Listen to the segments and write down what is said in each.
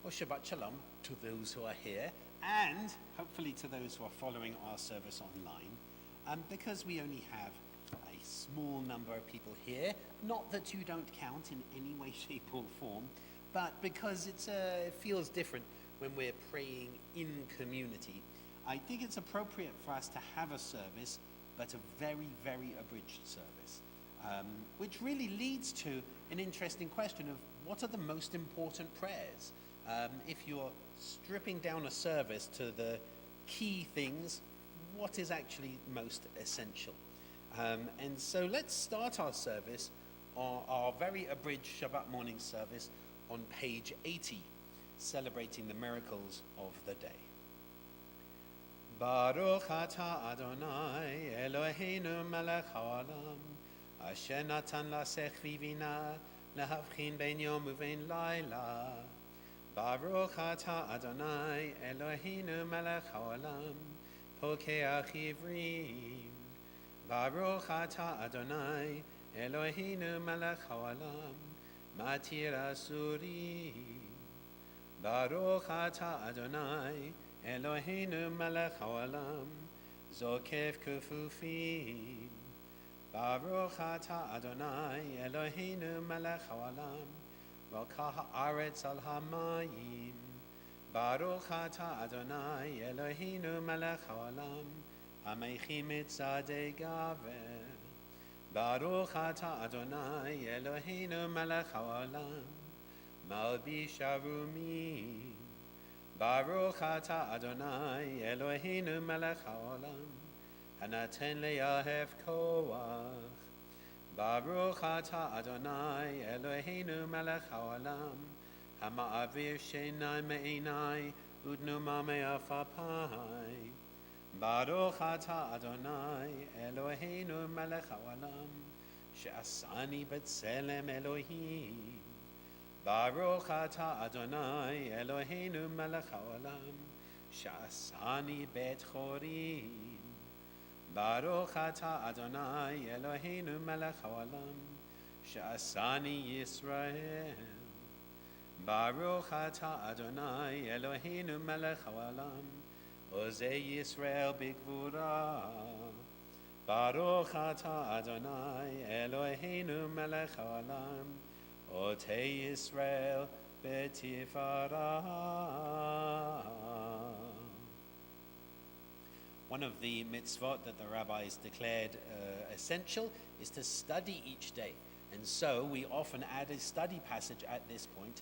Well, Shabbat Shalom to those who are here and hopefully to those who are following our service online. Because we only have a small number of people here, not that you don't count in any way, shape or form, but because it feels different when we're praying in community, I think it's appropriate for us to have a service, but a very, very abridged service, which really leads to an interesting question of what are the most important prayers? If you're stripping down a service to the key things, what is actually most essential? And so let's start our service, our very abridged Shabbat morning service, on page 80, celebrating the miracles of the day. Baruch atah Adonai Eloheinu melech haolam, asher natan lasech vivina lehavchin ben yom uvein laila. Baruch atah Adonai Eloheinu melech haolam, pokeach ivrim. Baruch atah Adonai Eloheinu melech haolam, matir asurim. Baruch atah Adonai Eloheinu melech haolam, zokef kufufim. Baruch atah Adonai Eloheinu melech haolam, rokah haaretz al hamayim. Baruch atah Adonai Eloheinu melech haolam, hameichim et tzadei gaver. Baruch atah Adonai Eloheinu melech haolam, malbish arumim. Baruch atah Adonai Eloheinu melech haolam, hanaten le'ahev koach. Baruch atah Adonai Eloheinu melech haolam, hama'avir sheinai me'einai udnuma me'afapai. Baruch atah Adonai Eloheinu melech haolam, she'asani b'tselem Elohim. Baruch atah Adonai Eloheinu melech haolam, she'asani bet chorim. Baruch atah Adonai Eloheinu melech haolam, she'asani Yisrael. Baruch atah Adonai Eloheinu melech haolam, ozei Yisrael b'gvura. Baruch atah Adonai Eloheinu melech haolam, Otei Yisrael b'tifara. One of the mitzvot that the rabbis declared essential is to study each day. And so we often add a study passage at this point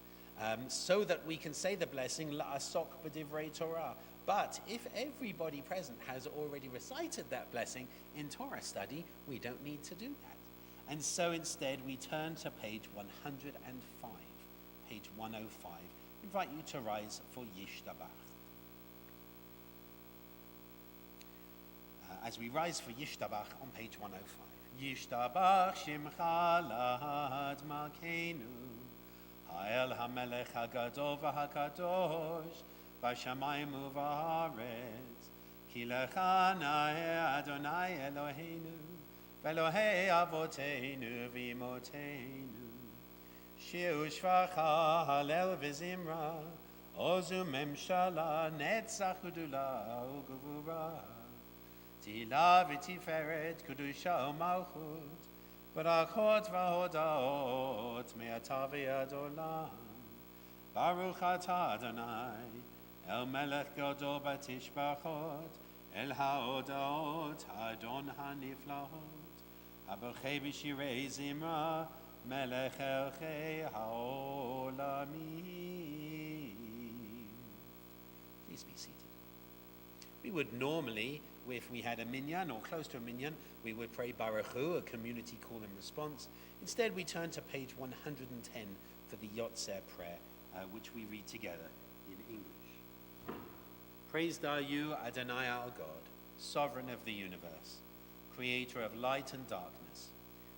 so that we can say the blessing, la'asok b'divrei Torah. But if everybody present has already recited that blessing in Torah study, we don't need to do that. And so instead we turn to page 105. Page 105. I invite you to rise for Yishtabach. As we rise for Yishtabach on page 105. Yishtabach shimcha lahad malkeinu, ha'el hamelech hagadol v'hakadosh, b'shamayim u'v'haaretz, ki lecha na'eh Adonai Eloheinu, v'Elohei avoteinu v'imoteinu. Shi'u shvacha halel v'zimra, ozu memshala netzach udula u'gevura. Tila v'tiferet kedusha u'malchut, barakot v'hodaot me'ata v'yad olam. Baruch atah Adonai, el melech gadol b'tishbachot, el ha'odaot ha'adon ha'niflahot, ha'bochei b'shirei zimra, melech elchei ha'olamim. Please be seated. We would normally, if we had a minyan or close to a minyan, we would pray Baruch Hu, a community call and response. Instead, we turn to page 110 for the Yotzeh prayer, which we read together in English. Praised are you, Adonai our God, sovereign of the universe, creator of light and darkness,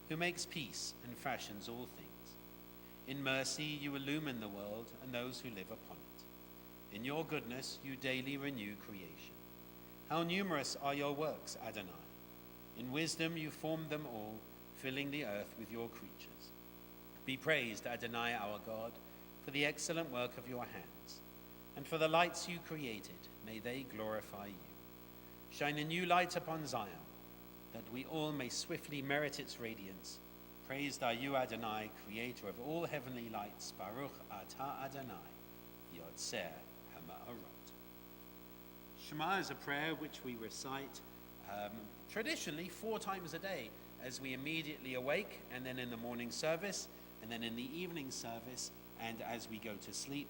who makes peace and fashions all things. In mercy you illumine the world and those who live upon it. In your goodness you daily renew creation. How numerous are your works, Adonai. In wisdom you formed them all, filling the earth with your creatures. Be praised, Adonai our God, for the excellent work of your hands. And for the lights you created, may they glorify you. Shine a new light upon Zion, that we all may swiftly merit its radiance. Praised are you, Adonai, creator of all heavenly lights. Baruch atah Adonai, Yotzer Ha'ma'arot. Shema is a prayer which we recite traditionally 4 times a day, as we immediately awake, and then in the morning service, and then in the evening service, and as we go to sleep.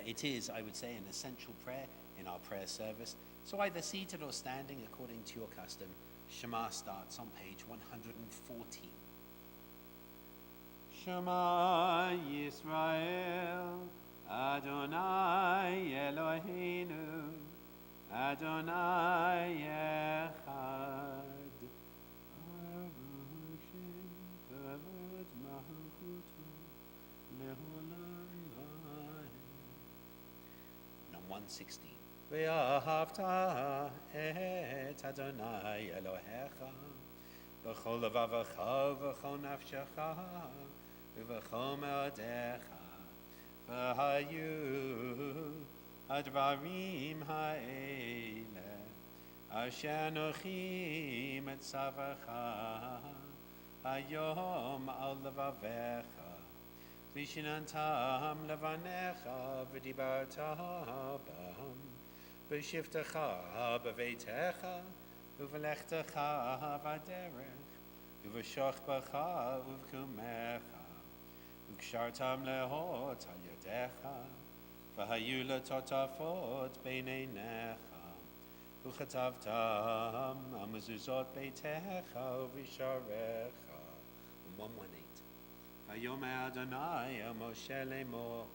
It is, I would say, an essential prayer in our prayer service. So either seated or standing according to your custom, Shema starts on page 114. Shema Yisrael, Adonai Eloheinu, Adonai Echad. Baruch Shem Kavod Malchuto Leolam Va'ed. And on 116. Ve'ahavta et Adonai Elohecha b'chol levavecha v'chol nafshecha v'chol me'odecha v'hayu advarim ha'ele asher nochi metzavecha hayom al levavecha v'shinantam levanecha v'dibarta b'ham v'shivtecha b'veitecha uv'lechtecha v'derech uv'shochbecha uv'kumecha uv'kshartam lehot al yadecha v'hayu letotafot b'neinecha uv'chatavtam amazuzot beitecha uv'sharecha. 118. Hayom Adonai Moshe lemor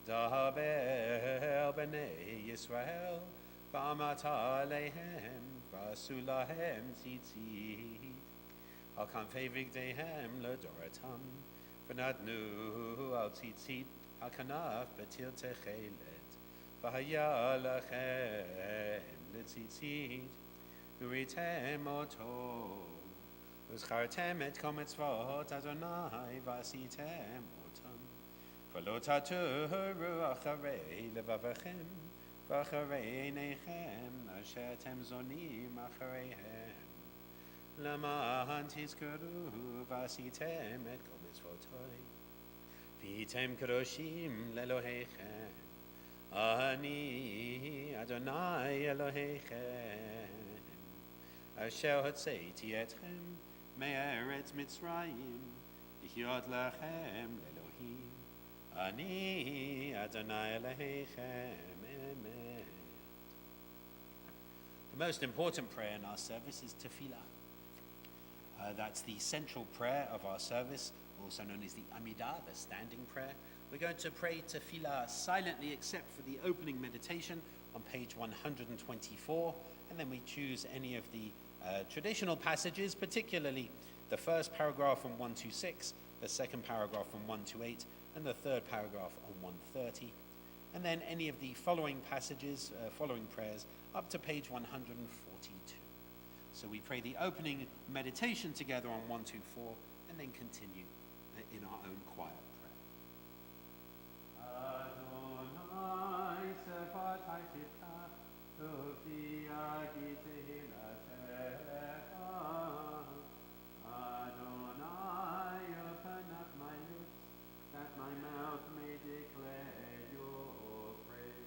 Daber b'nei Yisrael v'amata alehem v'asu lahem tzitzit al kanfei vigdeihem ledoratam v'nadnu al tzitzit al kanaf betil techelet v'haya lachem letzitzit v'ritem oto v'zchartem et kol mitzvot Adonai v'asitem otam v'lo taturu acharei levavechem v'acharei neichem asher tem zonim achareihem למען תזכרו ועשיתם את כל מצוותיי והייתם קדושים לאלוהיכם אני אדוני אלוהיכם אשר הוצאתי אתכם מארץ מצרים לחיות לכם לאלוהים אני אדוני אלוהיכם. Amen. The most important prayer in our service is tefillah. That's the central prayer of our service, also known as the Amidah, the standing prayer. We're going to pray tefillah silently except for the opening meditation on page 124, and then we choose any of the traditional passages, particularly the first paragraph on 126, the second paragraph on 128, and the third paragraph on 130, and then any of the following passages, following prayers, up to page 142. So we pray the opening meditation together on 124 and then continue in our own quiet prayer. Adonai sevat ha'titah u'v'ya gitehillah Adonai open up my lips that my mouth may declare your praise.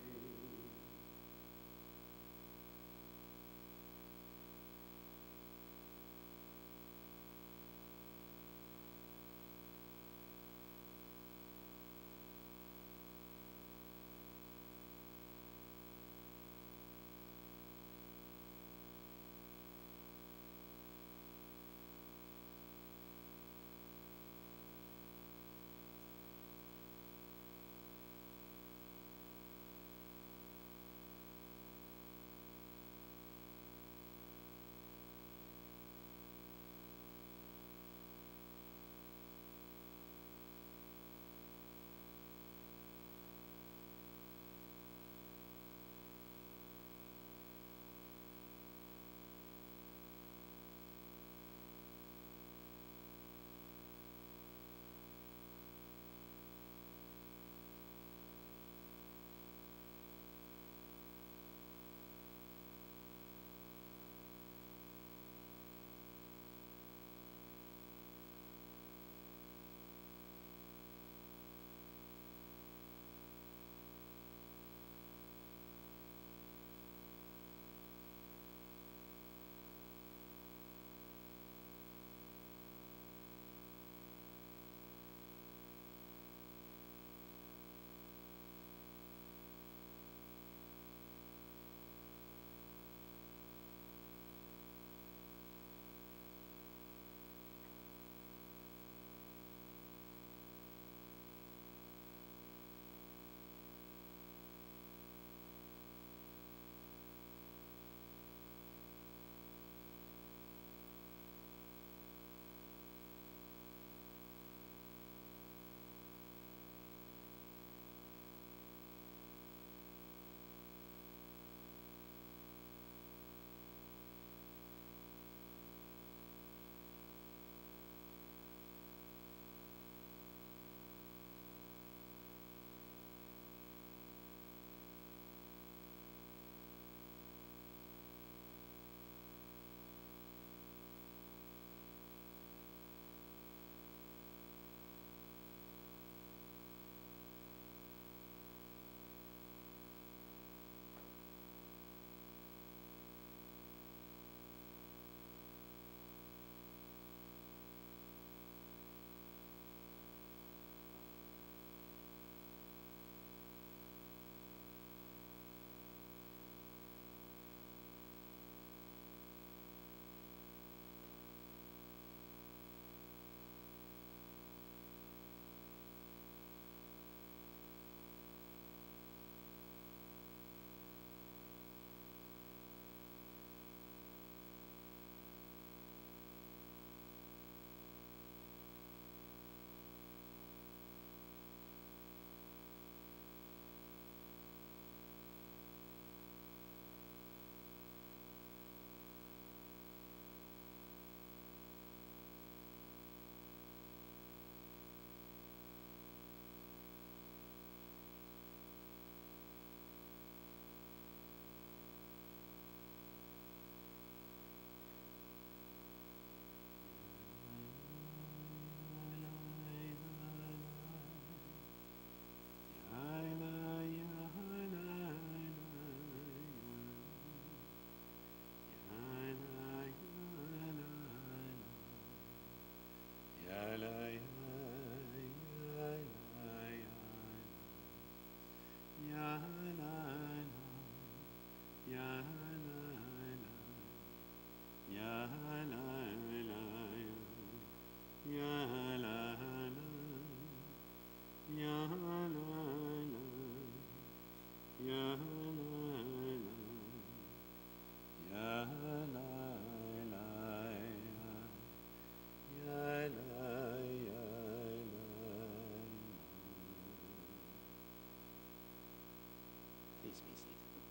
Please be seated.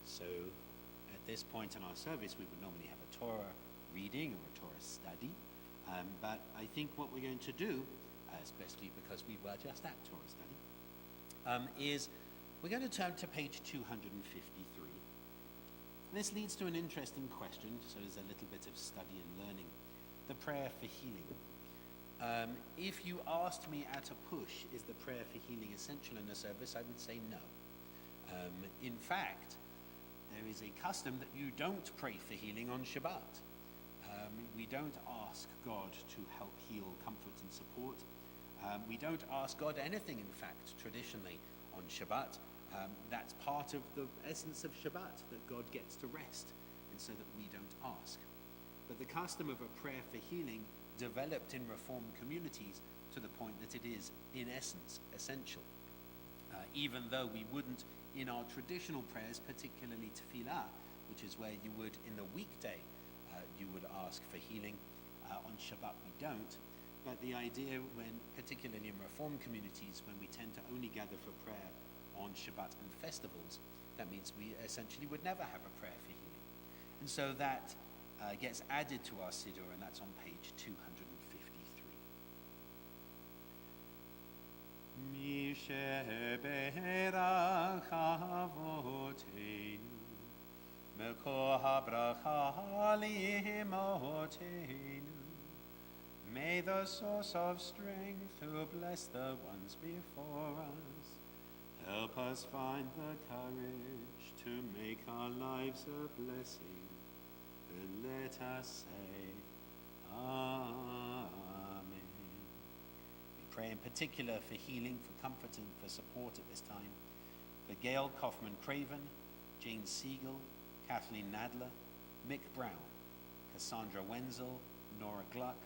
So, at this point in our service, we would normally have a Torah reading or a Torah study. But I think what we're going to do, especially because we were just at Torah study, is we're going to turn to page 253. This leads to an interesting question, so there's a little bit of study and learning. The prayer for healing. If you asked me at a push, is the prayer for healing essential in the service, I would say no. In fact, there is a custom that you don't pray for healing on Shabbat. We don't ask God to help heal, comfort, and support. We don't ask God anything, in fact, traditionally on Shabbat. That's part of the essence of Shabbat, that God gets to rest, and so that we don't ask. But the custom of a prayer for healing developed in Reformed communities to the point that it is, in essence, essential. Even though we wouldn't, in our traditional prayers, particularly tefillah, which is where you would, in the weekday, you would ask for healing. On Shabbat we don't. But the idea when, particularly in Reformed communities, when we tend to only gather for prayer on Shabbat and festivals, that means we essentially would never have a prayer for healing. And so that gets added to our Siddur, and that's on page 253. Mi sheberach avoteinu Mekor habracha li'imotenu. May the source of strength who bless the ones before us help us find the courage to make our lives a blessing, and let us say Amen. We pray in particular for healing, for comfort, and for support at this time for Gail Kaufman-Craven, Jane Siegel, Kathleen Nadler, Mick Brown, Cassandra Wenzel, Nora Gluck,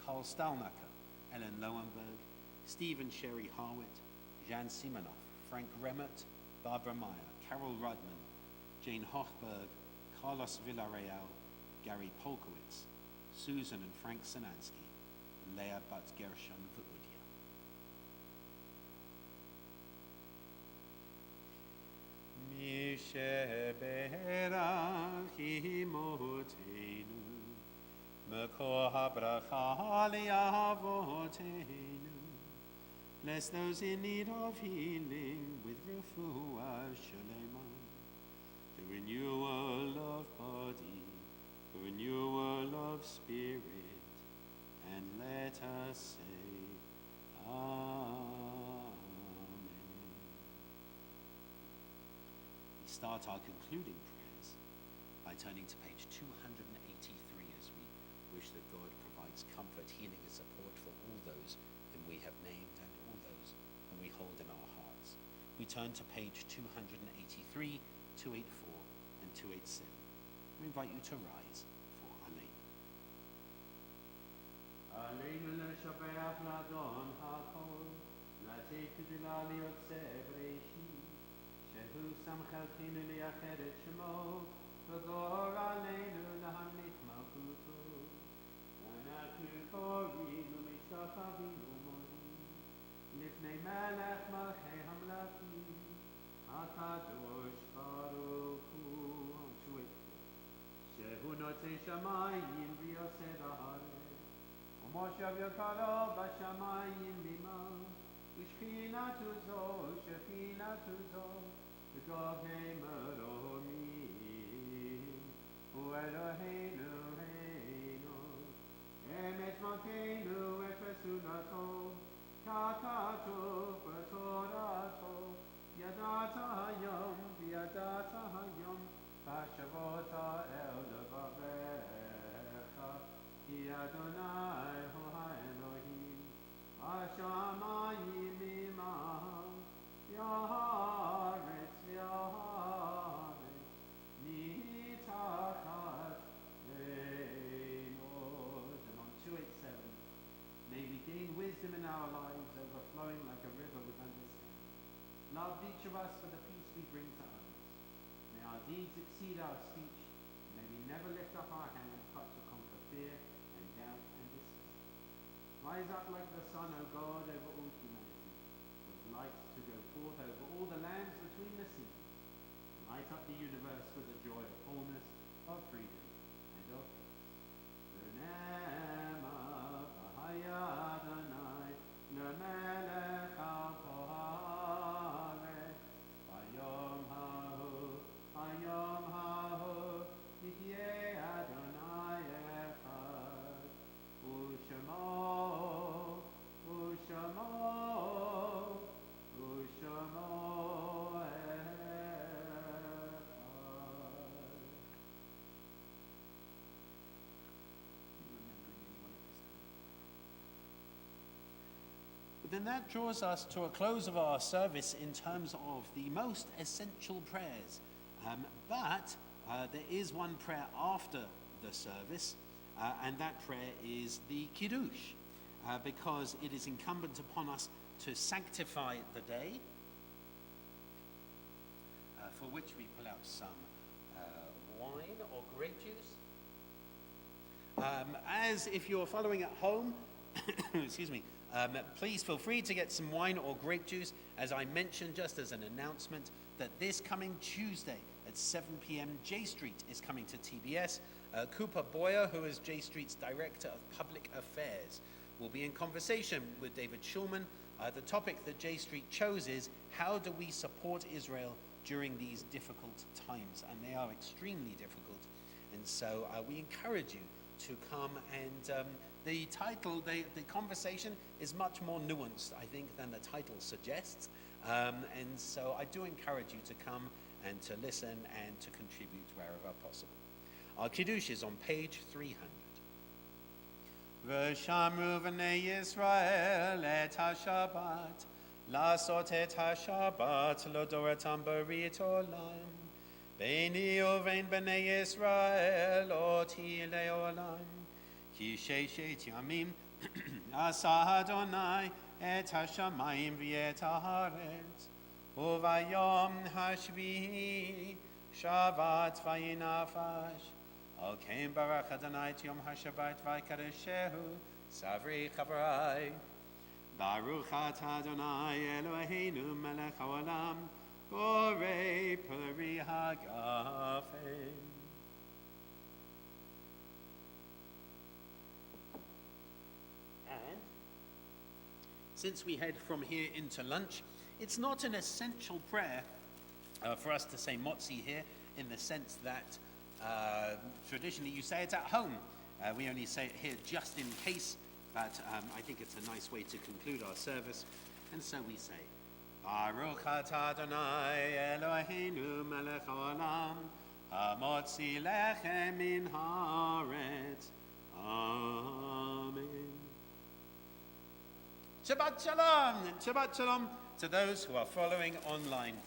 Carl Stalnaker, Ellen Lowenberg, Stephen Sherry Harwitt, Jan Simonoff, Frank Remmert, Barbara Meyer, Carol Rudman, Jane Hochberg, Carlos Villarreal, Gary Polkowitz, Susan and Frank Sinansky, and Leah Bat Gershon Vuudia. Mi sheberach imotenu, Mekor habracha li'avoteinu. Bless those in need of healing with refuah shalema, the renewal of body, the renewal of spirit, and let us say Amen. We start our concluding prayers by turning to page 283 as we wish that God provides comfort, healing, and support for all those whom we have named and all those whom we hold in our hearts. We turn to page 283, 284, and 287. We invite you to rise for Aleinu. Aleinu l'shabeach l'adon ha'kol, l'atei k'dila liyotzeh b'reishi, shehu samchalkinu liyached et shemo, v'gor aleinu lahamlit malchuto. Anachnu korinu mishtachavinu modim, lifnei melech malchei hamlakim, hakadosh baruch hu. Shehu notei shamayim v'yosed haaretz, u'moshav yokaro b'shamayim bimah, u'shchinatu zo, v'govhei meromim, u'Eloheinu reino, emet malkeinu et pesunato, kakato v'torato, yadata hayom v'yadata hayom, Hashavota el levavecha, ki Adonai hu ha'Elohim, Hashamayim imah, v'haaretz mitachat wisdom in our lives overflowing like a river with understanding. Love each of us for the peace we bring to others. May our deeds exceed our speech. May we never lift up our hands but to conquer fear and doubt and despair. Rise up like the sun, O God, over all humanity, with light to go forth over all the lands between the seas. Light up the universe with the joy of wholeness, of freedom, and of peace. V'nema v'haya Adonai lemelech ha'poharetz. Hayom ha'hu, yihyeh Adonai echad. U'shemo, u'shemo, u'shemo But then that draws us to a close of our service in terms of the most essential prayers. But there is one prayer after the service, and that prayer is the Kiddush, because it is incumbent upon us to sanctify the day, for which we pull out some wine or grape juice. As if you're following at home, excuse me, please feel free to get some wine or grape juice. As I mentioned, just as an announcement, that this coming Tuesday at 7 p.m. J Street is coming to TBS. Cooper Boyer, who is J Street's Director of Public Affairs, will be in conversation with David Schulman. The topic that J Street chose is, how do we support Israel during these difficult times? And they are extremely difficult. And so we encourage you to come, and the title, the conversation is much more nuanced, I think, than the title suggests. And so I do encourage you to come and to listen and to contribute wherever possible. Our Kiddush is on page 300. V'shamru v'nei Yisrael et ha-Shabbat, לעשות את השבת לדורתם ברית עולם. ביני ובין בני ישראל אותי לעולם. כי ששת ימים עשה אדוני את השמיים ואת הארץ, וביום השביעי שבת וינפש. על כן ברך אדוני את יום השבת ויקדשהו, סברי חברי. ברוך אתה אדוני אלוהינו מלך העולם, בורא פרי הגפן. And since we head from here into lunch, it's not an essential prayer for us to say motzi here, in the sense that traditionally you say it at home. We only say it here just in case, but I think it's a nice way to conclude our service. And so we say, Baruch atah Adonai Eloheinu melech haolam, hamotzi lechem min haaretz. Amen. Shabbat Shalom! And Shabbat Shalom to those who are following online.